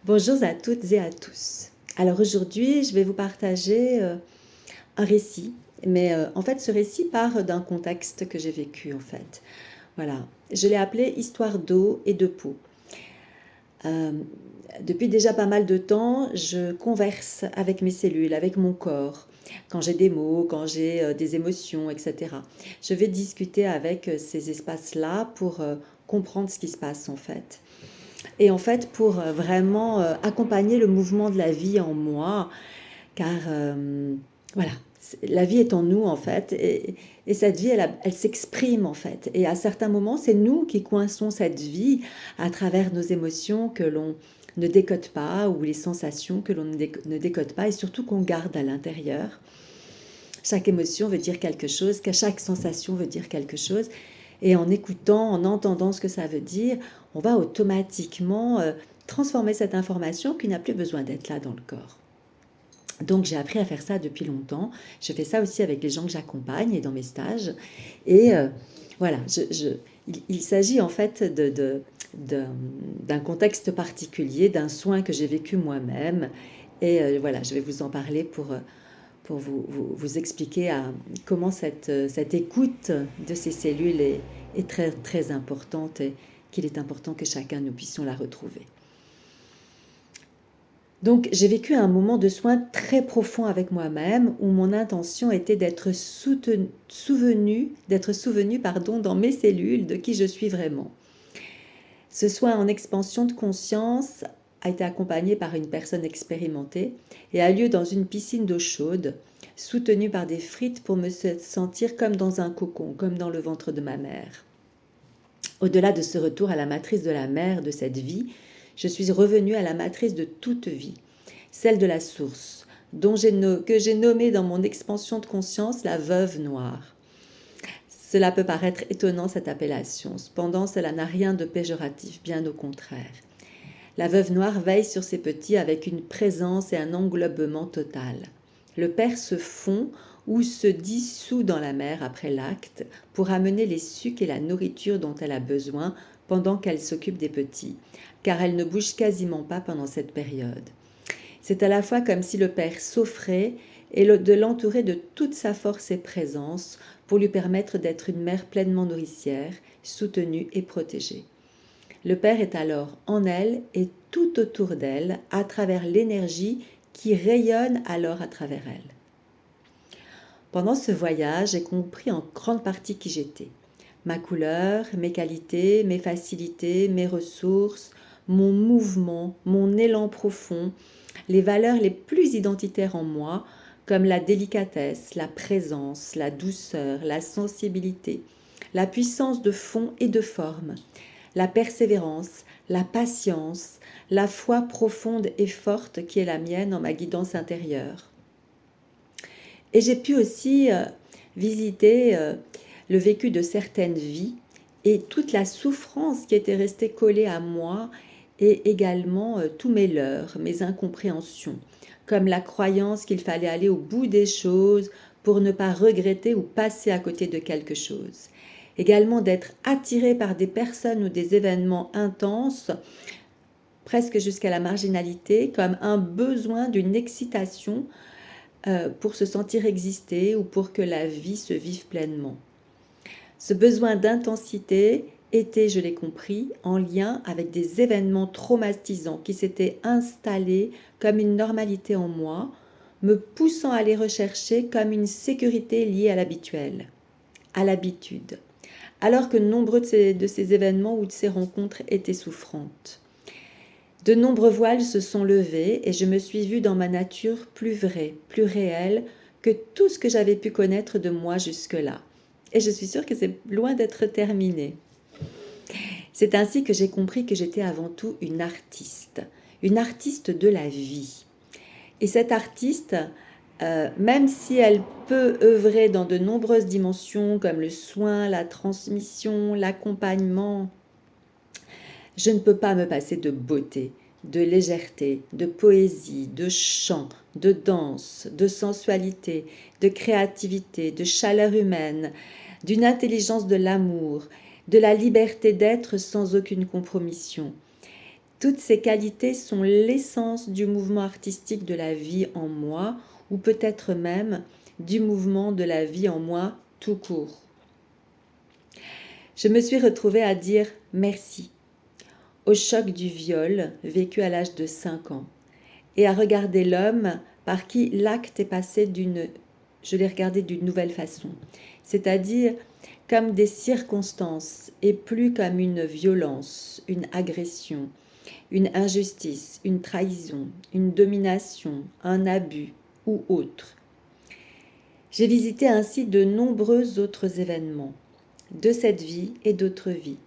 Bonjour à toutes et à tous. Alors aujourd'hui, je vais vous partager un récit, mais en fait ce récit part d'un contexte que j'ai vécu en fait. Voilà, je l'ai appelé Histoire d'eau et de peau. Euh, Depuis déjà pas mal de temps, je converse avec mes cellules, avec mon corps. Quand j'ai des mots, quand j'ai des émotions, etc. Je vais discuter avec ces espaces-là pour comprendre ce qui se passe en fait. Et en fait, pour vraiment accompagner le mouvement de la vie en moi, car voilà, la vie est en nous en fait, et cette vie, elle s'exprime en fait. Et à certains moments, c'est nous qui coinçons cette vie à travers nos émotions que l'on ne décode pas, ou les sensations que l'on ne décode pas, et surtout qu'on garde à l'intérieur. Chaque émotion veut dire quelque chose, que chaque sensation veut dire quelque chose. Et en écoutant, en entendant ce que ça veut dire, on va automatiquement transformer cette information qui n'a plus besoin d'être là dans le corps. Donc j'ai appris à faire ça depuis longtemps. Je fais ça aussi avec les gens que j'accompagne et dans mes stages. Et voilà, il s'agit en fait d'un contexte particulier, d'un soin que j'ai vécu moi-même. Et voilà, je vais vous en parler pour vous expliquer comment cette écoute de ces cellules est très, très importante et qu'il est important que chacun nous puissions la retrouver. Donc j'ai vécu un moment de soin très profond avec moi-même où mon intention était d'être souvenu dans mes cellules de qui je suis vraiment. Ce soin en expansion de conscience a été accompagné par une personne expérimentée et a lieu dans une piscine d'eau chaude, soutenue par des frites pour me sentir comme dans un cocon, comme dans le ventre de ma mère. Au-delà de ce retour à la matrice de la mère de cette vie, je suis revenue à la matrice de toute vie, celle de la source, que j'ai nommée dans mon expansion de conscience la veuve noire. Cela peut paraître étonnant, cette appellation. Cependant, cela n'a rien de péjoratif, bien au contraire. La veuve noire veille sur ses petits avec une présence et un englobement total. Le père se fond ou se dissout dans la mère après l'acte pour amener les sucs et la nourriture dont elle a besoin pendant qu'elle s'occupe des petits, car elle ne bouge quasiment pas pendant cette période. C'est à la fois comme si le père s'offrait et de l'entourer de toute sa force et présence pour lui permettre d'être une mère pleinement nourricière, soutenue et protégée. Le Père est alors en elle et tout autour d'elle, à travers l'énergie qui rayonne alors à travers elle. Pendant ce voyage, j'ai compris en grande partie qui j'étais. Ma couleur, mes qualités, mes facilités, mes ressources, mon mouvement, mon élan profond, les valeurs les plus identitaires en moi, comme la délicatesse, la présence, la douceur, la sensibilité, la puissance de fond et de forme, la persévérance, la patience, la foi profonde et forte qui est la mienne en ma guidance intérieure. Et j'ai pu aussi visiter le vécu de certaines vies et toute la souffrance qui était restée collée à moi, et également tous mes leurres, mes incompréhensions, comme la croyance qu'il fallait aller au bout des choses pour ne pas regretter ou passer à côté de quelque chose. Également d'être attiré par des personnes ou des événements intenses, presque jusqu'à la marginalité, comme un besoin d'une excitation pour se sentir exister ou pour que la vie se vive pleinement. Ce besoin d'intensité était, je l'ai compris, en lien avec des événements traumatisants qui s'étaient installés comme une normalité en moi, me poussant à les rechercher comme une sécurité liée à l'habituel, à l'habitude, alors que nombreux de ces événements ou de ces rencontres étaient souffrantes. De nombreux voiles se sont levés et je me suis vue dans ma nature plus vraie, plus réelle que tout ce que j'avais pu connaître de moi jusque-là. Et je suis sûre que c'est loin d'être terminé. C'est ainsi que j'ai compris que j'étais avant tout une artiste de la vie. Et cette artiste, même si elle peut œuvrer dans de nombreuses dimensions comme le soin, la transmission, l'accompagnement, je ne peux pas me passer de beauté, de légèreté, de poésie, de chant, de danse, de sensualité, de créativité, de chaleur humaine, d'une intelligence de l'amour, de la liberté d'être sans aucune compromission. Toutes ces qualités sont l'essence du mouvement artistique de la vie en moi, ou peut-être même du mouvement de la vie en moi tout court. Je me suis retrouvée à dire merci au choc du viol vécu à l'âge de 5 ans et à regarder l'homme par qui l'acte est passé je l'ai regardé d'une nouvelle façon, c'est-à-dire comme des circonstances et plus comme une violence, une agression, une injustice, une trahison, une domination, un abus ou autre. J'ai visité ainsi de nombreux autres événements de cette vie et d'autres vies,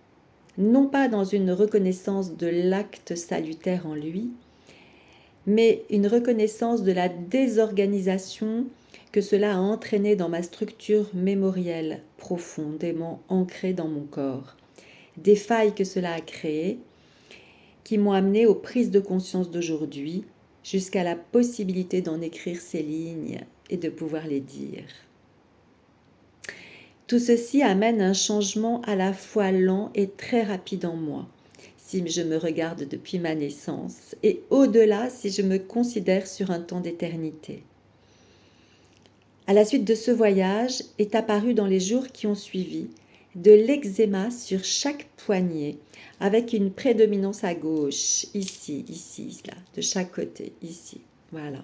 non pas dans une reconnaissance de l'acte salutaire en lui, mais une reconnaissance de la désorganisation que cela a entraîné dans ma structure mémorielle profondément ancrée dans mon corps, des failles que cela a créées, qui m'ont amené aux prises de conscience d'aujourd'hui, jusqu'à la possibilité d'en écrire ces lignes et de pouvoir les dire. Tout ceci amène un changement à la fois lent et très rapide en moi, si je me regarde depuis ma naissance, et au-delà si je me considère sur un temps d'éternité. À la suite de ce voyage est apparu dans les jours qui ont suivi de l'eczéma sur chaque poignet, avec une prédominance à gauche, ici, là, de chaque côté, ici, voilà.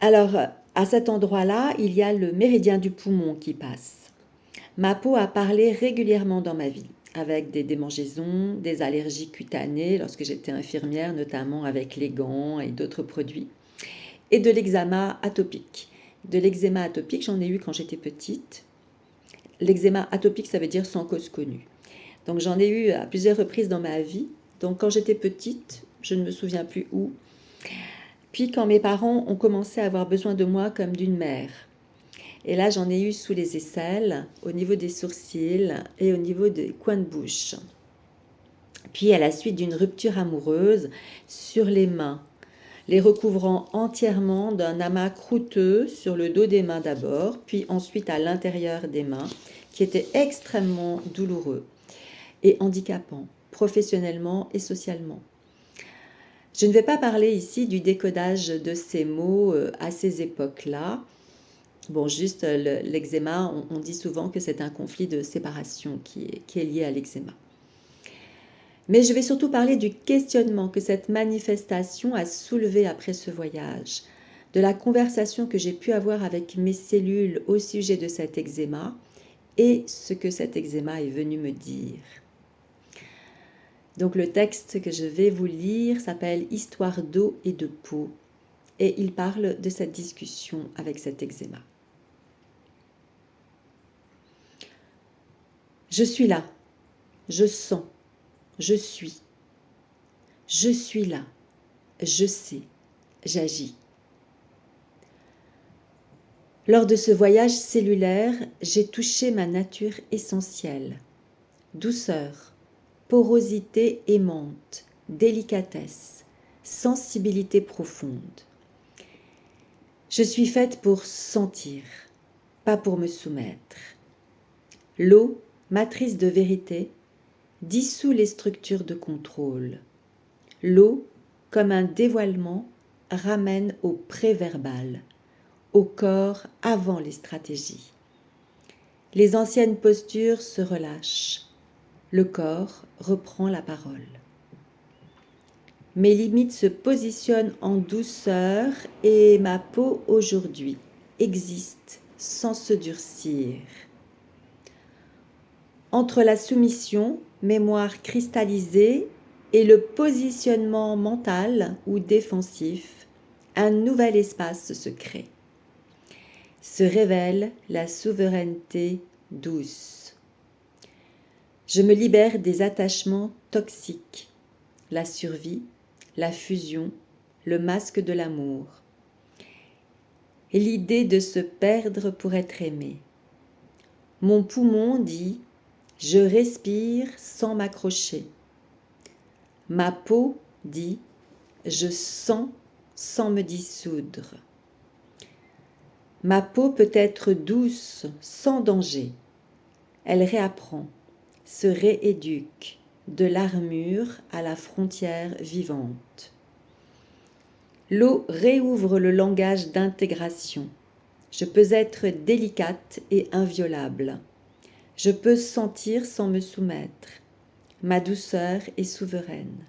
Alors, à cet endroit-là, il y a le méridien du poumon qui passe. Ma peau a parlé régulièrement dans ma vie, avec des démangeaisons, des allergies cutanées lorsque j'étais infirmière, notamment avec les gants et d'autres produits, et de l'eczéma atopique. De l'eczéma atopique, j'en ai eu quand j'étais petite. L'eczéma atopique, ça veut dire sans cause connue. Donc j'en ai eu à plusieurs reprises dans ma vie. Donc quand j'étais petite, je ne me souviens plus où. Puis quand mes parents ont commencé à avoir besoin de moi comme d'une mère. Et là, j'en ai eu sous les aisselles, au niveau des sourcils et au niveau des coins de bouche. Puis à la suite d'une rupture amoureuse, sur les mains, les recouvrant entièrement d'un amas croûteux sur le dos des mains d'abord, puis ensuite à l'intérieur des mains, qui était extrêmement douloureux et handicapant, professionnellement et socialement. Je ne vais pas parler ici du décodage de ces mots à ces époques-là. Bon, juste l'eczéma, on dit souvent que c'est un conflit de séparation qui est lié à l'eczéma. Mais je vais surtout parler du questionnement que cette manifestation a soulevé après ce voyage, de la conversation que j'ai pu avoir avec mes cellules au sujet de cet eczéma et ce que cet eczéma est venu me dire. Donc le texte que je vais vous lire s'appelle « Histoire d'eau et de peau » et il parle de cette discussion avec cet eczéma. Je suis là, je sens, je suis. Je suis là, je sais, j'agis. Lors de ce voyage cellulaire, j'ai touché ma nature essentielle. Douceur, porosité aimante, délicatesse, sensibilité profonde. Je suis faite pour sentir, pas pour me soumettre. L'eau, matrice de vérité, dissout les structures de contrôle. L'eau, comme un dévoilement, ramène au préverbal, au corps avant les stratégies. Les anciennes postures se relâchent. Le corps reprend la parole. Mes limites se positionnent en douceur et ma peau aujourd'hui existe sans se durcir. Entre la soumission, mémoire cristallisée, et le positionnement mental ou défensif, un nouvel espace se crée. Se révèle la souveraineté douce. Je me libère des attachements toxiques, la survie, la fusion, le masque de l'amour. Et l'idée de se perdre pour être aimé. Mon poumon dit « Je respire sans m'accrocher ». Ma peau dit « Je sens sans me dissoudre ». Ma peau peut être douce, sans danger. Elle réapprend, se rééduque, de l'armure à la frontière vivante. L'eau réouvre le langage d'intégration. Je peux être délicate et inviolable. Je peux sentir sans me soumettre. Ma douceur est souveraine.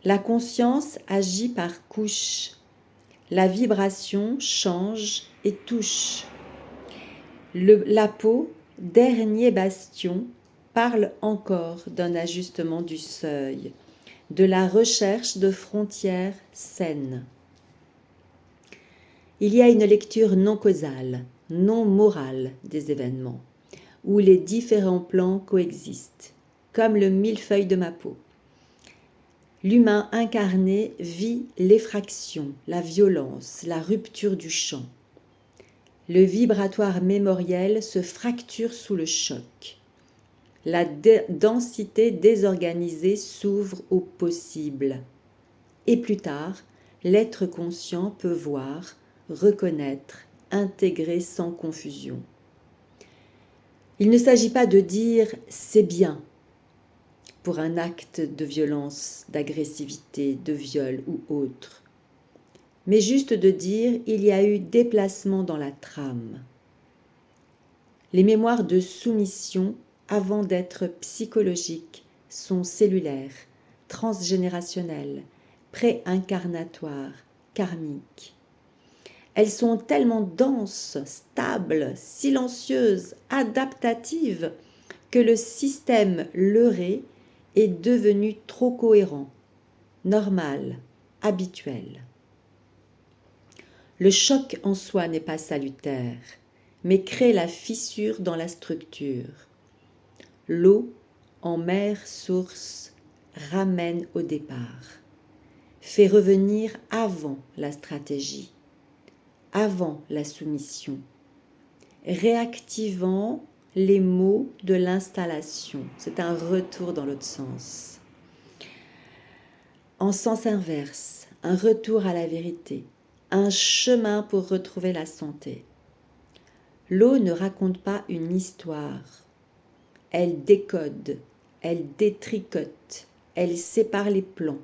La conscience agit par couches. La vibration change et touche. La peau, dernier bastion, parle encore d'un ajustement du seuil, de la recherche de frontières saines. Il y a une lecture non causale, non morale des événements, où les différents plans coexistent, comme le millefeuille de ma peau. L'humain incarné vit l'effraction, la violence, la rupture du champ. Le vibratoire mémoriel se fracture sous le choc. La densité désorganisée s'ouvre au possible. Et plus tard, l'être conscient peut voir, reconnaître, intégrer sans confusion. Il ne s'agit pas de dire « c'est bien » pour un acte de violence, d'agressivité, de viol ou autre, mais juste de dire « il y a eu déplacement dans la trame ». Les mémoires de soumission, avant d'être psychologiques, sont cellulaires, transgénérationnelles, pré-incarnatoires, karmiques. Elles sont tellement denses, stables, silencieuses, adaptatives, que le système leurré est devenu trop cohérent, normal, habituel. Le choc en soi n'est pas salutaire, mais crée la fissure dans la structure. L'eau, en mer source, ramène au départ, fait revenir avant la stratégie, avant la soumission, réactivant les mots de l'installation. C'est un retour dans l'autre sens. En sens inverse, un retour à la vérité, un chemin pour retrouver la santé. L'eau ne raconte pas une histoire. Elle décode, elle détricote, elle sépare les plans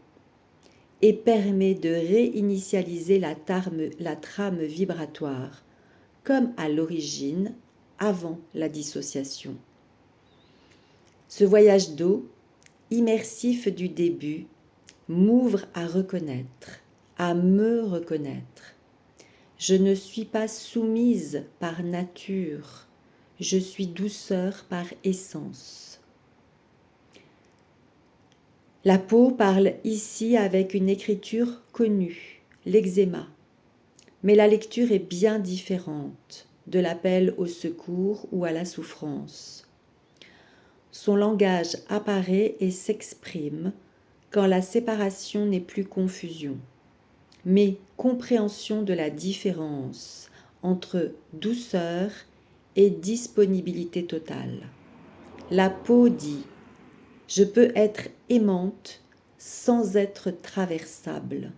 et permet de réinitialiser la trame vibratoire, comme à l'origine, avant la dissociation. Ce voyage d'eau, immersif du début, m'ouvre à reconnaître, à me reconnaître. Je ne suis pas soumise par nature, je suis douceur par essence. La peau parle ici avec une écriture connue, l'eczéma, mais la lecture est bien différente de l'appel au secours ou à la souffrance. Son langage apparaît et s'exprime quand la séparation n'est plus confusion, mais compréhension de la différence entre douceur et disponibilité totale. La peau dit « Je peux être aimante sans être traversable ».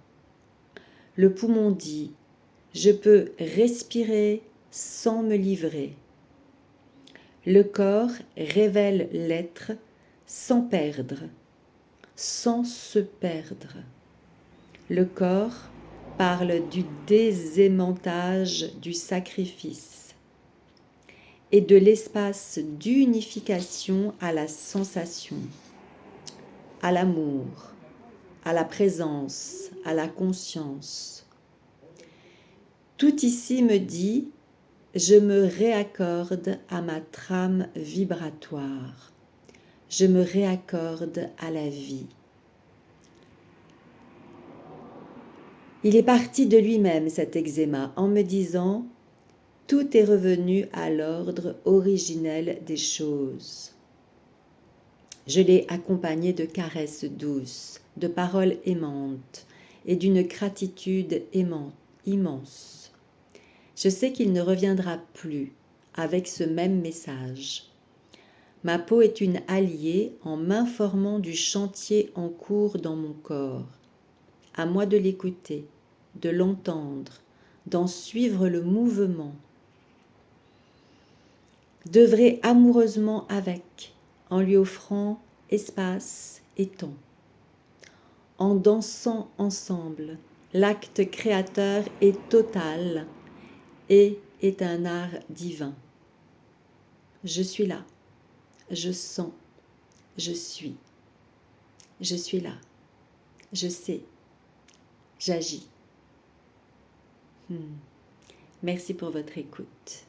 Le poumon dit « Je peux respirer sans me livrer ». Le corps révèle l'être sans perdre, sans se perdre. Le corps parle du désaimantage du sacrifice et de l'espace d'unification à la sensation, à l'amour, à la présence, à la conscience. Tout ici me dit « Je me réaccorde à ma trame vibratoire, je me réaccorde à la vie ». Il est parti de lui-même cet eczéma en me disant « Tout est revenu à l'ordre originel des choses ». Je l'ai accompagné de caresses douces, de paroles aimantes et d'une gratitude immense. Je sais qu'il ne reviendra plus avec ce même message. Ma peau est une alliée en m'informant du chantier en cours dans mon corps. À moi de l'écouter, de l'entendre, d'en suivre le mouvement. D'œuvrer amoureusement avec, en lui offrant espace et temps. En dansant ensemble, l'acte créateur est total et est un art divin. Je suis là, je sens, je suis. Je suis là, je sais, j'agis. Merci pour votre écoute.